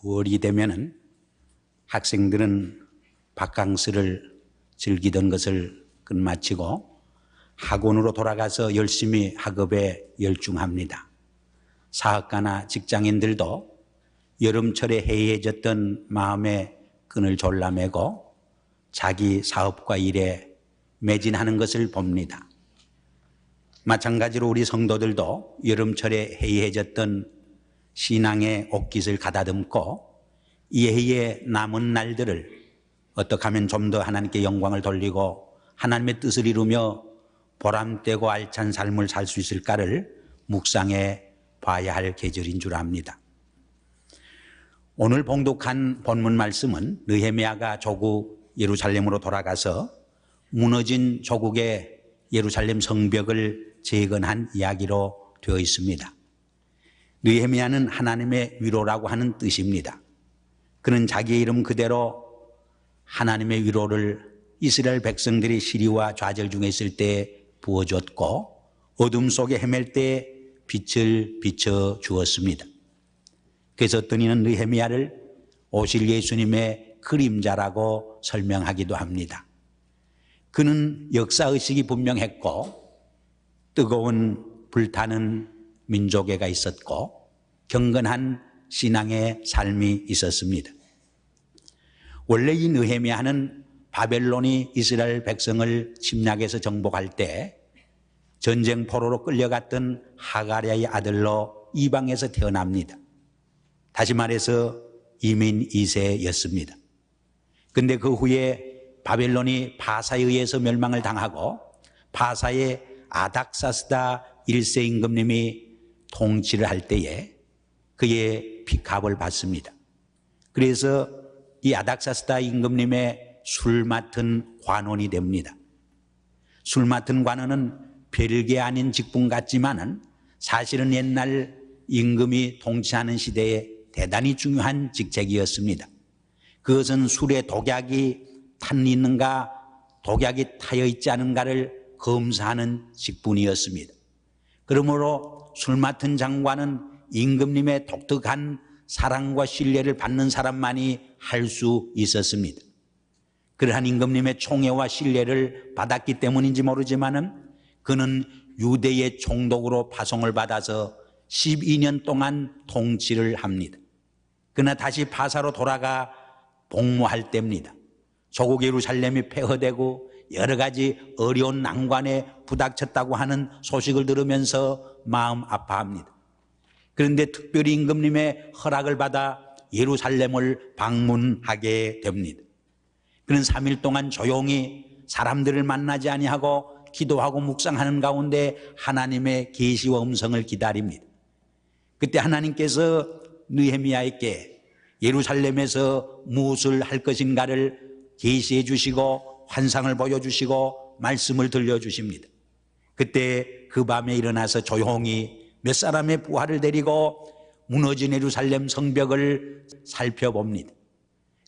9월이 되면은 학생들은 바캉스를 즐기던 것을 끝마치고 학원으로 돌아가서 열심히 학업에 열중합니다. 사학가나 직장인들도 여름철에 해이해졌던 마음의 끈을 졸라매고 자기 사업과 일에 매진하는 것을 봅니다. 마찬가지로 우리 성도들도 여름철에 해이해졌던 신앙의 옷깃을 가다듬고 이 해의 남은 날들을 어떻게 하면 좀 더 하나님께 영광을 돌리고 하나님의 뜻을 이루며 보람되고 알찬 삶을 살 수 있을까를 묵상해 봐야 할 계절인 줄 압니다. 오늘 봉독한 본문 말씀은 느헤미야가 조국 예루살렘으로 돌아가서 무너진 조국의 예루살렘 성벽을 재건한 이야기로 되어 있습니다. 느헤미야는 하나님의 위로라고 하는 뜻입니다. 그는 자기의 이름 그대로 하나님의 위로를 이스라엘 백성들이 시리와 좌절 중에 있을 때 부어줬고 어둠 속에 헤맬 때 빛을 비춰 주었습니다. 그래서 어떤 이는 느헤미야를 오실 예수님의 그림자라고 설명하기도 합니다. 그는 역사의식이 분명했고 뜨거운 불타는 민족애가 있었고 경건한 신앙의 삶이 있었습니다. 원래 이 느헤미야는 바벨론이 이스라엘 백성을 침략해서 정복할 때 전쟁 포로로 끌려갔던 하가랴의 아들로 이방에서 태어납니다. 다시 말해서 이민 2세였습니다. 그런데 그 후에 바벨론이 바사에 의해서 멸망을 당하고 바사의 아닥사스다 1세 임금님이 통치를 할 때에 그의 픽합을 받습니다. 그래서 이 아닥사스다 임금님의 술 맡은 관원이 됩니다. 술 맡은 관원은 별게 아닌 직분 같지만은 사실은 옛날 임금이 통치하는 시대에 대단히 중요한 직책이었습니다. 그것은 술에 독약이 탄 있는가 독약이 타여 있지 않은가를 검사하는 직분이었습니다. 그러므로 술 맡은 장관은 임금님의 독특한 사랑과 신뢰를 받는 사람만이 할 수 있었습니다. 그러한 임금님의 총애와 신뢰를 받았기 때문인지 모르지만은 그는 유대의 총독으로 파송을 받아서 12년 동안 통치를 합니다. 그러나 다시 바사로 돌아가 복무할 때입니다. 조국 예루살렘이 폐허되고 여러 가지 어려운 난관에 부닥쳤다고 하는 소식을 들으면서 마음 아파합니다. 그런데 특별히 임금님의 허락을 받아 예루살렘을 방문하게 됩니다. 그는 3일 동안 조용히 사람들을 만나지 아니하고 기도하고 묵상하는 가운데 하나님의 계시와 음성을 기다립니다. 그때 하나님께서 느헤미야에게 예루살렘에서 무엇을 할 것인가를 계시해 주시고 환상을 보여주시고 말씀을 들려주십니다. 그때 그 밤에 일어나서 조용히 몇 사람의 부하를 데리고 무너진 예루살렘 성벽을 살펴봅니다.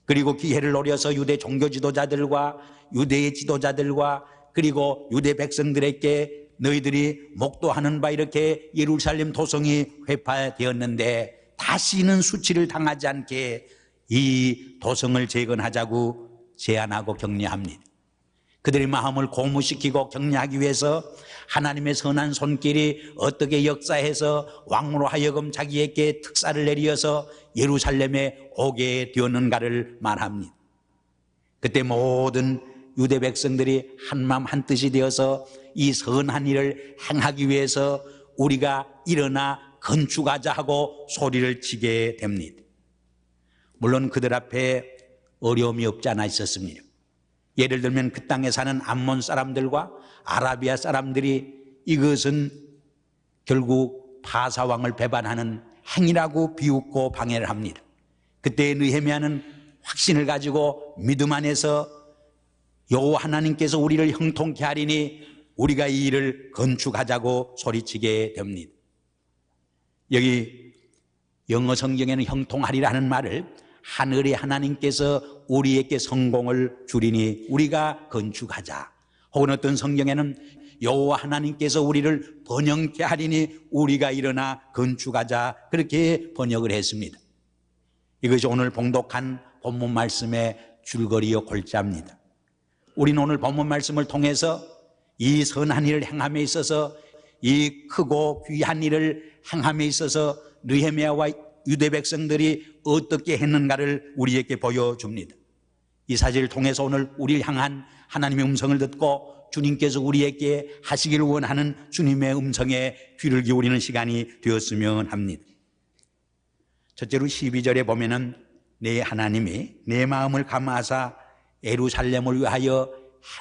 그리고 기회를 노려서 유대 종교 지도자들과 유대의 지도자들과 그리고 유대 백성들에게 너희들이 목도하는 바 이렇게 예루살렘 도성이 회파되었는데 다시는 수치를 당하지 않게 이 도성을 재건하자고 제안하고 격려합니다. 그들의 마음을 고무시키고 격려하기 위해서 하나님의 선한 손길이 어떻게 역사해서 왕으로 하여금 자기에게 특사를 내리어서 예루살렘에 오게 되었는가를 말합니다. 그때 모든 유대 백성들이 한마음 한뜻이 되어서 이 선한 일을 행하기 위해서 우리가 일어나 건축하자 하고 소리를 치게 됩니다. 물론 그들 앞에 어려움이 없지 않아 있었습니다. 예를 들면 그 땅에 사는 암몬 사람들과 아라비아 사람들이 이것은 결국 바사 왕을 배반하는 행위라고 비웃고 방해를 합니다. 그때 느헤미야는 확신을 가지고 믿음 안에서 여호와 하나님께서 우리를 형통케 하리니 우리가 이 일을 건축하자고 소리치게 됩니다. 여기 영어 성경에는 형통하리라는 말을 하늘의 하나님께서 우리에게 성공을 주리니 우리가 건축하자, 혹은 어떤 성경에는 여호와 하나님께서 우리를 번영케 하리니 우리가 일어나 건축하자, 그렇게 번역을 했습니다. 이것이 오늘 봉독한 본문 말씀의 줄거리요 골자입니다. 우리는 오늘 본문 말씀을 통해서 이 선한 일을 행함에 있어서, 이 크고 귀한 일을 행함에 있어서 느헤미야와 유대 백성들이 어떻게 했는가를 우리에게 보여줍니다. 이 사실을 통해서 오늘 우리를 향한 하나님의 음성을 듣고 주님께서 우리에게 하시기를 원하는 주님의 음성에 귀를 기울이는 시간이 되었으면 합니다. 첫째로 12절에 보면은 내 하나님이 내 마음을 감하사 예루살렘을 위하여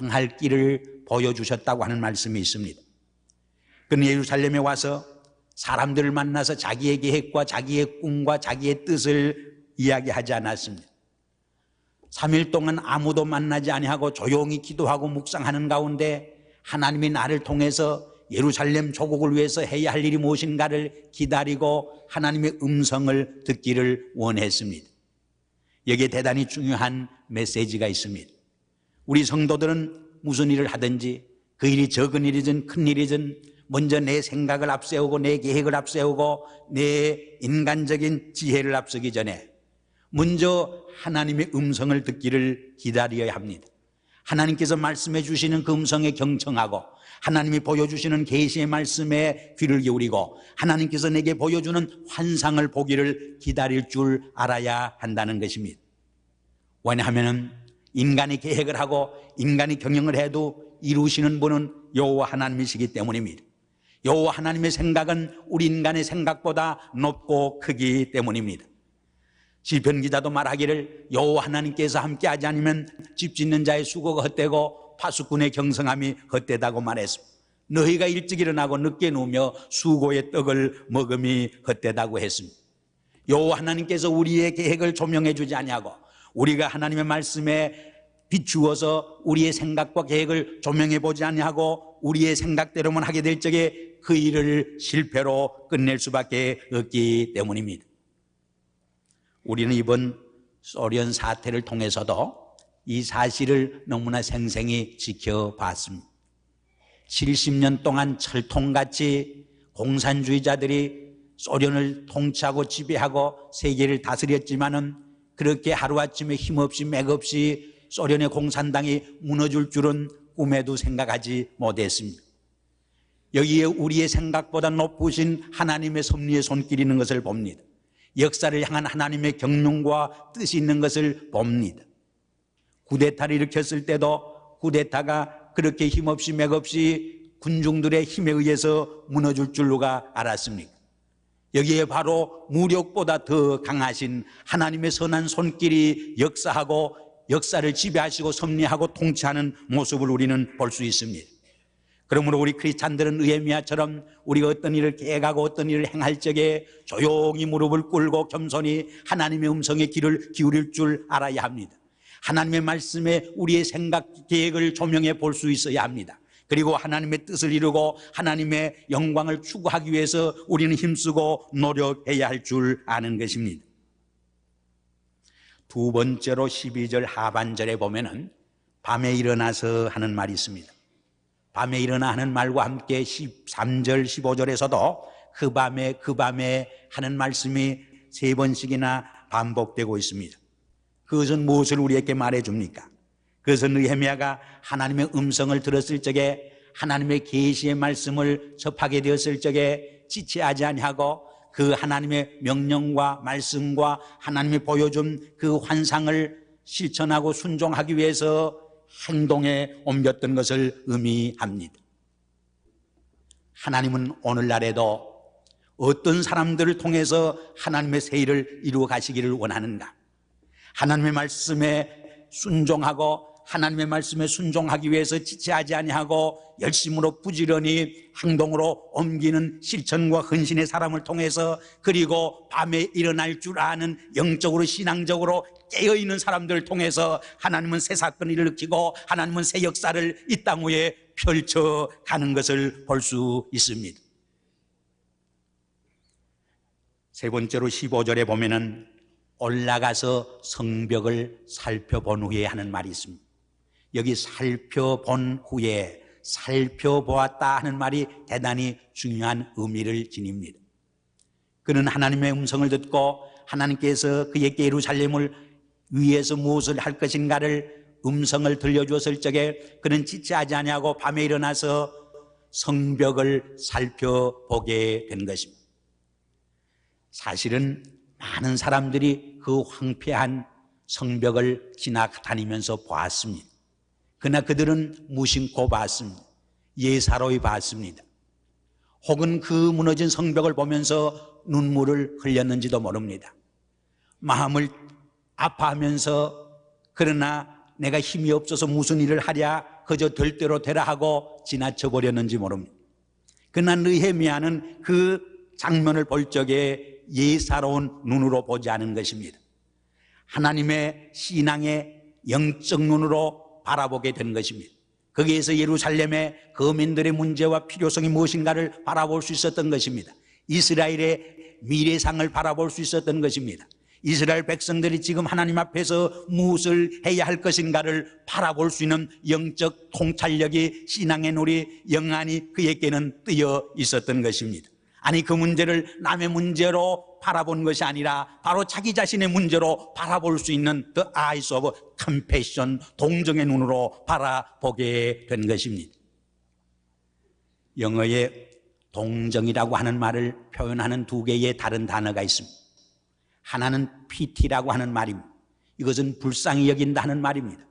행할 길을 보여주셨다고 하는 말씀이 있습니다. 그는 예루살렘에 와서 사람들을 만나서 자기의 계획과 자기의 꿈과 자기의 뜻을 이야기하지 않았습니다. 3일 동안 아무도 만나지 아니하고 조용히 기도하고 묵상하는 가운데 하나님이 나를 통해서 예루살렘 조국을 위해서 해야 할 일이 무엇인가를 기다리고 하나님의 음성을 듣기를 원했습니다. 여기에 대단히 중요한 메시지가 있습니다. 우리 성도들은 무슨 일을 하든지 그 일이 적은 일이든 큰 일이든 먼저 내 생각을 앞세우고 내 계획을 앞세우고 내 인간적인 지혜를 앞서기 전에 먼저 하나님의 음성을 듣기를 기다려야 합니다. 하나님께서 말씀해 주시는 그 음성에 경청하고 하나님이 보여주시는 계시의 말씀에 귀를 기울이고 하나님께서 내게 보여주는 환상을 보기를 기다릴 줄 알아야 한다는 것입니다. 왜냐하면 인간이 계획을 하고 인간이 경영을 해도 이루시는 분은 여호와 하나님이시기 때문입니다. 여호와 하나님의 생각은 우리 인간의 생각보다 높고 크기 때문입니다. 시편 기자도 말하기를 여호와 하나님께서 함께하지 않으면 집 짓는 자의 수고가 헛되고 파수꾼의 경성함이 헛되다고 말했습니다. 너희가 일찍 일어나고 늦게 누우며 수고의 떡을 먹음이 헛되다고 했습니다. 여호와 하나님께서 우리의 계획을 조명해 주지 아니하고 우리가 하나님의 말씀에 비추어서 우리의 생각과 계획을 조명해 보지 아니하고 우리의 생각대로만 하게 될 적에 그 일을 실패로 끝낼 수밖에 없기 때문입니다. 우리는 이번 소련 사태를 통해서도 이 사실을 너무나 생생히 지켜봤습니다. 70년 동안 철통같이 공산주의자들이 소련을 통치하고 지배하고 세계를 다스렸지만은 그렇게 하루아침에 힘없이 맥없이 소련의 공산당이 무너질 줄은 꿈에도 생각하지 못했습니다. 여기에 우리의 생각보다 높으신 하나님의 섭리의 손길이 있는 것을 봅니다. 역사를 향한 하나님의 경륜과 뜻이 있는 것을 봅니다. 쿠데타를 일으켰을 때도 쿠데타가 그렇게 힘없이 맥없이 군중들의 힘에 의해서 무너질 줄 누가 알았습니까? 여기에 바로 무력보다 더 강하신 하나님의 선한 손길이 역사하고 역사를 지배하시고 섭리하고 통치하는 모습을 우리는 볼 수 있습니다. 그러므로 우리 크리스찬들은 느헤미야처럼 우리가 어떤 일을 계획하고 어떤 일을 행할 적에 조용히 무릎을 꿇고 겸손히 하나님의 음성에 귀를 기울일 줄 알아야 합니다. 하나님의 말씀에 우리의 생각 계획을 조명해 볼 수 있어야 합니다. 그리고 하나님의 뜻을 이루고 하나님의 영광을 추구하기 위해서 우리는 힘쓰고 노력해야 할 줄 아는 것입니다. 두 번째로 12절 하반절에 보면은 밤에 일어나서 하는 말이 있습니다. 밤에 일어나 하는 말과 함께 13절 15절에서도 그 밤에 하는 말씀이 세 번씩이나 반복되고 있습니다. 그것은 무엇을 우리에게 말해줍니까? 그것은 느헤미야가 하나님의 음성을 들었을 적에 하나님의 계시의 말씀을 접하게 되었을 적에 지체하지 아니하고 그 하나님의 명령과 말씀과 하나님이 보여준 그 환상을 실천하고 순종하기 위해서 행동에 옮겼던 것을 의미합니다. 하나님은 오늘날에도 어떤 사람들을 통해서 하나님의 새 일을 이루어 가시기를 원하는가? 하나님의 말씀에 순종하고 하나님의 말씀에 순종하기 위해서 지체하지 아니하고 열심으로 부지런히 행동으로 옮기는 실천과 헌신의 사람을 통해서 그리고 밤에 일어날 줄 아는 영적으로 신앙적으로 깨어있는 사람들을 통해서 하나님은 새 사건을 일으키고 하나님은 새 역사를 이 땅 위에 펼쳐가는 것을 볼 수 있습니다. 세 번째로 15절에 보면은 올라가서 성벽을 살펴본 후에 하는 말이 있습니다. 여기 살펴본 후에 살펴보았다 하는 말이 대단히 중요한 의미를 지닙니다. 그는 하나님의 음성을 듣고 하나님께서 그에게 예루살렘을 위해서 무엇을 할 것인가를 음성을 들려주었을 적에 그는 지체하지 아니하고 밤에 일어나서 성벽을 살펴보게 된 것입니다. 사실은 많은 사람들이 그 황폐한 성벽을 지나다니면서 보았습니다. 그러나 그들은 무심코 봤습니다. 예사로이 봤습니다. 혹은 그 무너진 성벽을 보면서 눈물을 흘렸는지도 모릅니다. 마음을 아파하면서 그러나 내가 힘이 없어서 무슨 일을 하랴 그저 될 대로 되라 하고 지나쳐 버렸는지 모릅니다. 그러나 느헤미야는 그 장면을 볼 적에 예사로운 눈으로 보지 않은 것입니다. 하나님의 신앙의 영적 눈으로 바라보게 된 것입니다. 거기에서 예루살렘의 거민들의 문제와 필요성이 무엇인가를 바라볼 수 있었던 것입니다. 이스라엘의 미래상을 바라볼 수 있었던 것입니다. 이스라엘 백성들이 지금 하나님 앞에서 무엇을 해야 할 것인가를 바라볼 수 있는 영적 통찰력이 신앙의 눈이 영안이 그에게는 뜨여 있었던 것입니다. 아니 그 문제를 남의 문제로 바라본 것이 아니라 바로 자기 자신의 문제로 바라볼 수 있는 The eyes of compassion, 동정의 눈으로 바라보게 된 것입니다. 영어에 동정이라고 하는 말을 표현하는 두 개의 다른 단어가 있습니다. 하나는 pity라고 하는 말입니다. 이것은 불쌍히 여긴다 하는 말입니다.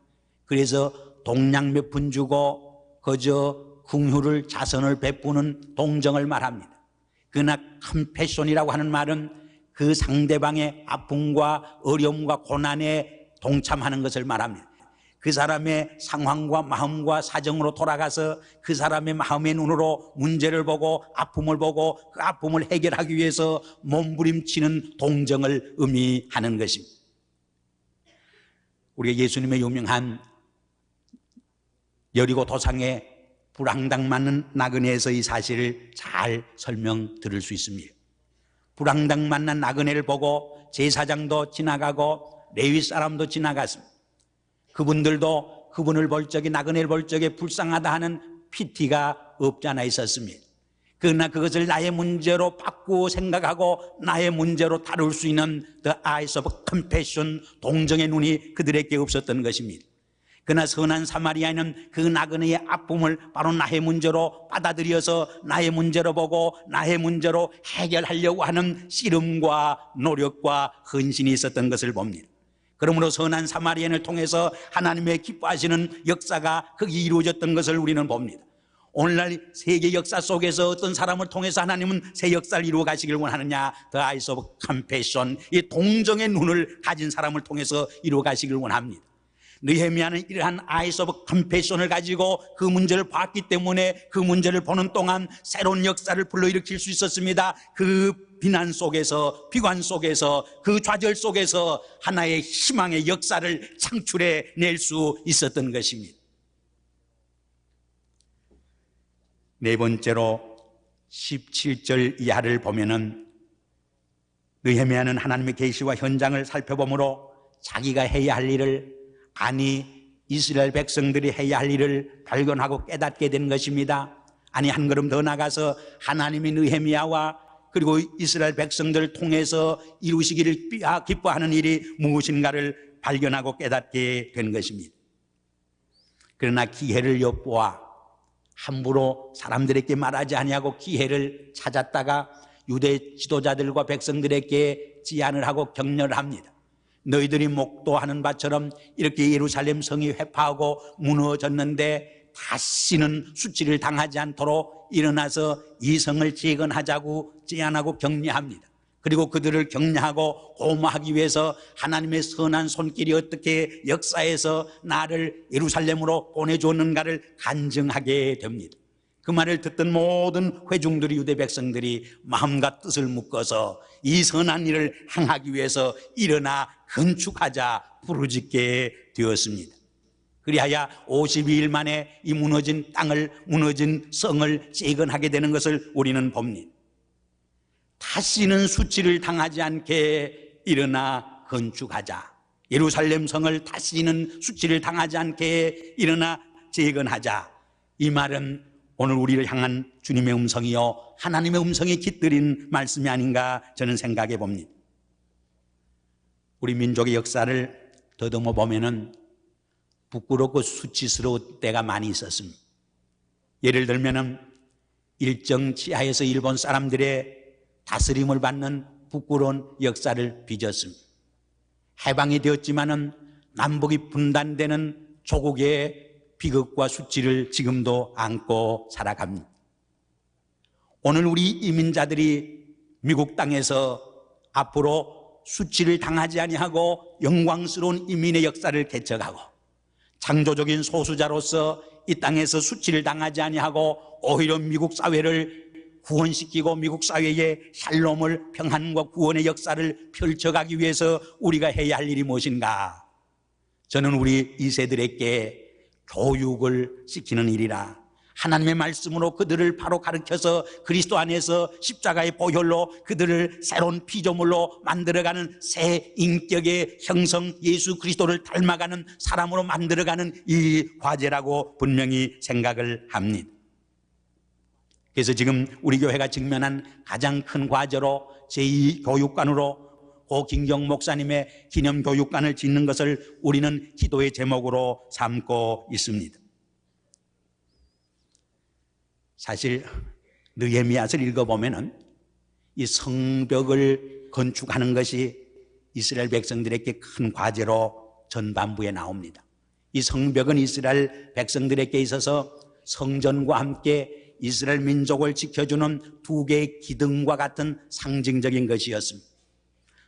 그래서 동양 몇 푼 주고 그저 긍휼을 자선을 베푸는 동정을 말합니다. 그러나 컴패션이라고 하는 말은 그 상대방의 아픔과 어려움과 고난에 동참하는 것을 말합니다. 그 사람의 상황과 마음과 사정으로 돌아가서 그 사람의 마음의 눈으로 문제를 보고 아픔을 보고 그 아픔을 해결하기 위해서 몸부림치는 동정을 의미하는 것입니다. 우리가 예수님의 유명한 여리고 도상의 불황당 맞는 나그네에서 이 사실을 잘 설명 들을 수 있습니다. 불황당 만난 나그네를 보고 제사장도 지나가고 레위 사람도 지나갔습니다. 그분들도 그분을 볼 적에 나그네를 볼 적에 불쌍하다 하는 피티가 없지 않아 있었습니다. 그러나 그것을 나의 문제로 바꾸어 생각하고 나의 문제로 다룰 수 있는 The eyes of compassion, 동정의 눈이 그들에게 없었던 것입니다. 그러나 선한 사마리아인은 그 나그네의 아픔을 바로 나의 문제로 받아들여서 나의 문제로 보고 나의 문제로 해결하려고 하는 씨름과 노력과 헌신이 있었던 것을 봅니다. 그러므로 선한 사마리아인을 통해서 하나님의 기뻐하시는 역사가 거기 이루어졌던 것을 우리는 봅니다. 오늘날 세계 역사 속에서 어떤 사람을 통해서 하나님은 새 역사를 이루어 가시길 원하느냐? The eyes of compassion, 이 동정의 눈을 가진 사람을 통해서 이루어 가시길 원합니다. 느헤미야는 이러한 eyes of compassion을 가지고 그 문제를 봤기 때문에 그 문제를 보는 동안 새로운 역사를 불러일으킬 수 있었습니다. 그 비난 속에서, 비관 속에서, 그 좌절 속에서 하나의 희망의 역사를 창출해 낼 수 있었던 것입니다. 네 번째로 17절 이하를 보면은 느헤미야는 하나님의 계시와 현장을 살펴보므로 자기가 해야 할 일을, 아니 이스라엘 백성들이 해야 할 일을 발견하고 깨닫게 된 것입니다. 아니 한 걸음 더 나가서 하나님이 느헤미야와 그리고 이스라엘 백성들을 통해서 이루시기를 기뻐하는 일이 무엇인가를 발견하고 깨닫게 된 것입니다. 그러나 기회를 엿보아 함부로 사람들에게 말하지 아니하고 기회를 찾았다가 유대 지도자들과 백성들에게 제안을 하고 격려를 합니다. 너희들이 목도하는 바처럼 이렇게 예루살렘 성이 회파하고 무너졌는데 다시는 수치를 당하지 않도록 일어나서 이 성을 재건하자고 제안하고 격려합니다. 그리고 그들을 격려하고 고마하기 위해서 하나님의 선한 손길이 어떻게 역사에서 나를 예루살렘으로 보내주었는가를 간증하게 됩니다. 그 말을 듣던 모든 회중들이, 유대 백성들이 마음과 뜻을 묶어서 이 선한 일을 행하기 위해서 일어나 건축하자 부르짖게 되었습니다. 그리하여 52일 만에 이 무너진 땅을, 무너진 성을 재건하게 되는 것을 우리는 봅니다. 다시는 수치를 당하지 않게 일어나 건축하자. 예루살렘 성을 다시는 수치를 당하지 않게 일어나 재건하자. 이 말은 오늘 우리를 향한 주님의 음성이요 하나님의 음성이 깃들인 말씀이 아닌가 저는 생각해 봅니다. 우리 민족의 역사를 더듬어 보면은 부끄럽고 수치스러울 때가 많이 있었습니다. 예를 들면은 일정 지하에서 일본 사람들의 다스림을 받는 부끄러운 역사를 빚었습니다. 해방이 되었지만은 남북이 분단되는 조국의 비극과 수치를 지금도 안고 살아갑니다. 오늘 우리 이민자들이 미국 땅에서 앞으로 수치를 당하지 아니하고 영광스러운 이민의 역사를 개척하고 창조적인 소수자로서 이 땅에서 수치를 당하지 아니하고 오히려 미국 사회를 구원시키고 미국 사회의 샬롬을, 평안과 구원의 역사를 펼쳐가기 위해서 우리가 해야 할 일이 무엇인가? 저는 우리 2세들에게 교육을 시키는 일이라 하나님의 말씀으로 그들을 바로 가르쳐서 그리스도 안에서 십자가의 보혈로 그들을 새로운 피조물로 만들어가는 새 인격의 형성, 예수 그리스도를 닮아가는 사람으로 만들어가는 이 과제라고 분명히 생각을 합니다. 그래서 지금 우리 교회가 직면한 가장 큰 과제로 제2교육관으로 고김경 목사님의 기념교육관을 짓는 것을 우리는 기도의 제목으로 삼고 있습니다. 사실 느헤미야서를 읽어보면은 이 성벽을 건축하는 것이 이스라엘 백성들에게 큰 과제로 전반부에 나옵니다. 이 성벽은 이스라엘 백성들에게 있어서 성전과 함께 이스라엘 민족을 지켜주는 두 개의 기둥과 같은 상징적인 것이었습니다.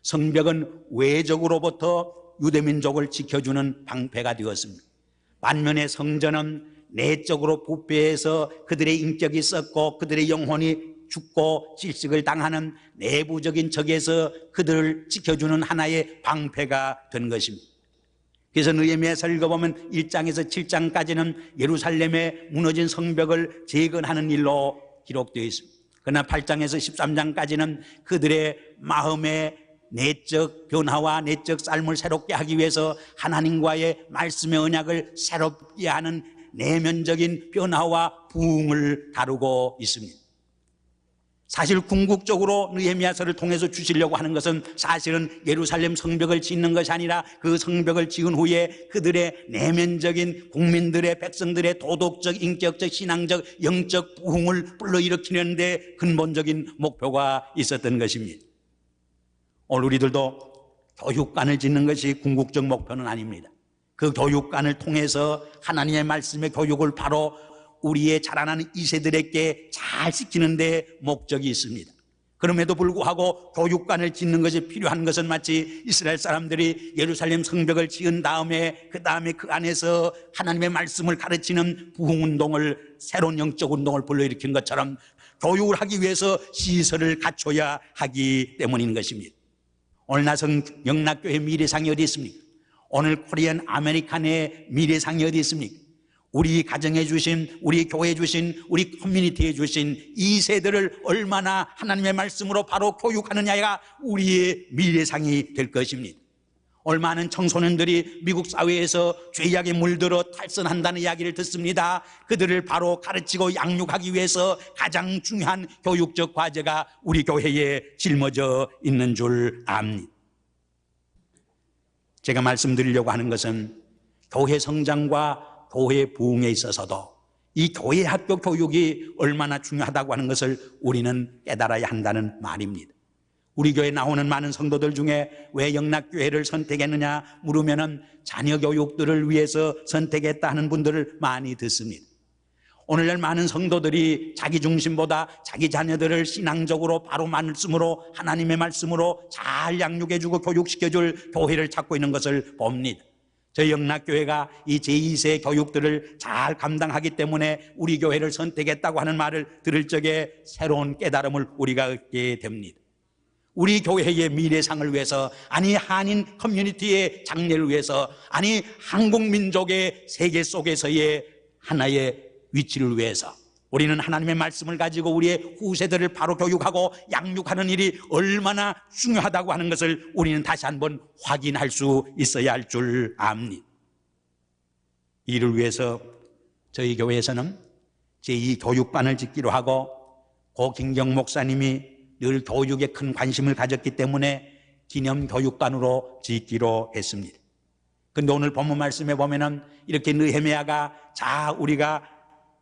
성벽은 외적으로부터 유대민족을 지켜주는 방패가 되었습니다. 반면에 성전은 내적으로 부패해서 그들의 인격이 썩고 그들의 영혼이 죽고 질식을 당하는 내부적인 적에서 그들을 지켜주는 하나의 방패가 된 것입니다. 그래서 느헤미야서를 읽어보면 1장에서 7장까지는 예루살렘의 무너진 성벽을 재건하는 일로 기록되어 있습니다. 그러나 8장에서 13장까지는 그들의 마음의 내적 변화와 내적 삶을 새롭게 하기 위해서 하나님과의 말씀의 언약을 새롭게 하는 내면적인 변화와 부흥을 다루고 있습니다. 사실 궁극적으로 느헤미야서를 통해서 주시려고 하는 것은 사실은 예루살렘 성벽을 짓는 것이 아니라 그 성벽을 지은 후에 그들의 내면적인 국민들의 백성들의 도덕적, 인격적, 신앙적, 영적 부흥을 불러일으키는 데 근본적인 목표가 있었던 것입니다. 오늘 우리들도 교육관을 짓는 것이 궁극적 목표는 아닙니다. 그 교육관을 통해서 하나님의 말씀의 교육을 바로 우리의 자라나는 2세들에게 잘 시키는 데 목적이 있습니다. 그럼에도 불구하고 교육관을 짓는 것이 필요한 것은 마치 이스라엘 사람들이 예루살렘 성벽을 지은 다음에 그 안에서 하나님의 말씀을 가르치는 부흥운동을, 새로운 영적 운동을 불러일으킨 것처럼 교육을 하기 위해서 시설을 갖춰야 하기 때문인 것입니다. 오늘 나성 영락교회 미래상이 어디 있습니까? 오늘 코리안 아메리칸의 미래상이 어디 있습니까? 우리 가정에 주신, 우리 교회에 주신, 우리 커뮤니티에 주신 이 세대를 얼마나 하나님의 말씀으로 바로 교육하느냐가 우리의 미래상이 될 것입니다. 오늘 많은 청소년들이 미국 사회에서 죄악에 물들어 탈선한다는 이야기를 듣습니다. 그들을 바로 가르치고 양육하기 위해서 가장 중요한 교육적 과제가 우리 교회에 짊어져 있는 줄 압니다. 제가 말씀드리려고 하는 것은 교회 성장과 교회 부흥에 있어서도 이 교회 학교 교육이 얼마나 중요하다고 하는 것을 우리는 깨달아야 한다는 말입니다. 우리 교회에 나오는 많은 성도들 중에 왜 영락교회를 선택했느냐 물으면은 자녀 교육들을 위해서 선택했다 하는 분들을 많이 듣습니다. 오늘날 많은 성도들이 자기 중심보다 자기 자녀들을 신앙적으로 바로 말씀으로, 하나님의 말씀으로 잘 양육해주고 교육시켜줄 교회를 찾고 있는 것을 봅니다. 저희 영락교회가 이 제2세 교육들을 잘 감당하기 때문에 우리 교회를 선택했다고 하는 말을 들을 적에 새로운 깨달음을 우리가 얻게 됩니다. 우리 교회의 미래상을 위해서, 아니 한인 커뮤니티의 장래를 위해서, 아니 한국민족의 세계 속에서의 하나의 위치를 위해서 우리는 하나님의 말씀을 가지고 우리의 후세들을 바로 교육하고 양육하는 일이 얼마나 중요하다고 하는 것을 우리는 다시 한번 확인할 수 있어야 할 줄 압니다. 이를 위해서 저희 교회에서는 제2교육관을 짓기로 하고 고김경 목사님이 늘 교육에 큰 관심을 가졌기 때문에 기념교육관으로 짓기로 했습니다. 그런데 오늘 본문 말씀에 보면은 이렇게 느헤미야가 자 우리가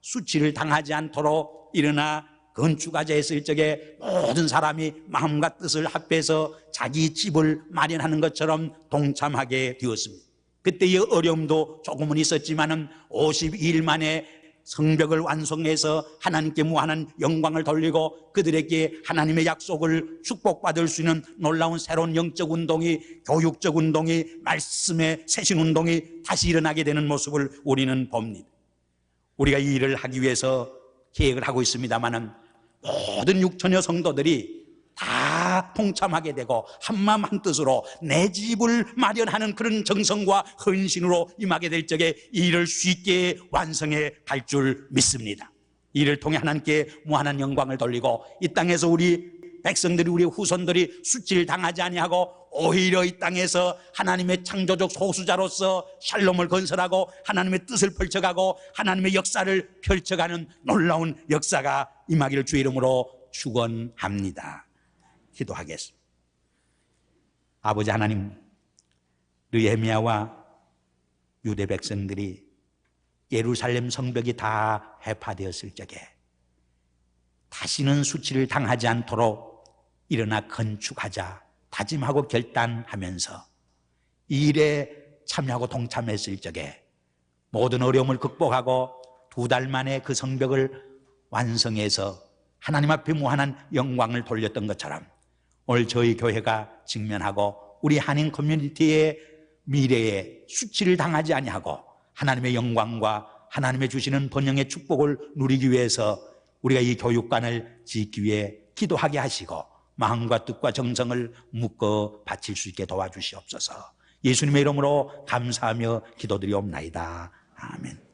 수치를 당하지 않도록 일어나 건축하자 했을 적에 모든 사람이 마음과 뜻을 합해서 자기 집을 마련하는 것처럼 동참하게 되었습니다. 그때의 어려움도 조금은 있었지만은 52일 만에 성벽을 완성해서 하나님께 무한한 영광을 돌리고 그들에게 하나님의 약속을 축복받을 수 있는 놀라운 새로운 영적 운동이, 교육적 운동이, 말씀의 새신 운동이 다시 일어나게 되는 모습을 우리는 봅니다. 우리가 이 일을 하기 위해서 계획을 하고 있습니다마는 모든 6천여 성도들이 다 동참하게 되고 한마음 한뜻으로 내 집을 마련하는 그런 정성과 헌신으로 임하게 될 적에 이 일을 쉽게 완성해 갈 줄 믿습니다. 이 일을 통해 하나님께 무한한 영광을 돌리고 이 땅에서 우리 백성들이, 우리 후손들이 수치를 당하지 아니하고 오히려 이 땅에서 하나님의 창조적 소수자로서 샬롬을 건설하고 하나님의 뜻을 펼쳐가고 하나님의 역사를 펼쳐가는 놀라운 역사가 임하기를 주의 이름으로 축원합니다. 기도하겠습니다. 아버지 하나님, 느헤미야와 유대 백성들이 예루살렘 성벽이 다 해파되었을 적에 다시는 수치를 당하지 않도록 일어나 건축하자 다짐하고 결단하면서 이 일에 참여하고 동참했을 적에 모든 어려움을 극복하고 2달 만에 그 성벽을 완성해서 하나님 앞에 무한한 영광을 돌렸던 것처럼 오늘 저희 교회가 직면하고 우리 한인 커뮤니티의 미래에 수치를 당하지 아니하고 하나님의 영광과 하나님의 주시는 번영의 축복을 누리기 위해서 우리가 이 교육관을 짓기 위해 기도하게 하시고 마음과 뜻과 정성을 묶어 바칠 수 있게 도와주시옵소서. 예수님의 이름으로 감사하며 기도드리옵나이다. 아멘.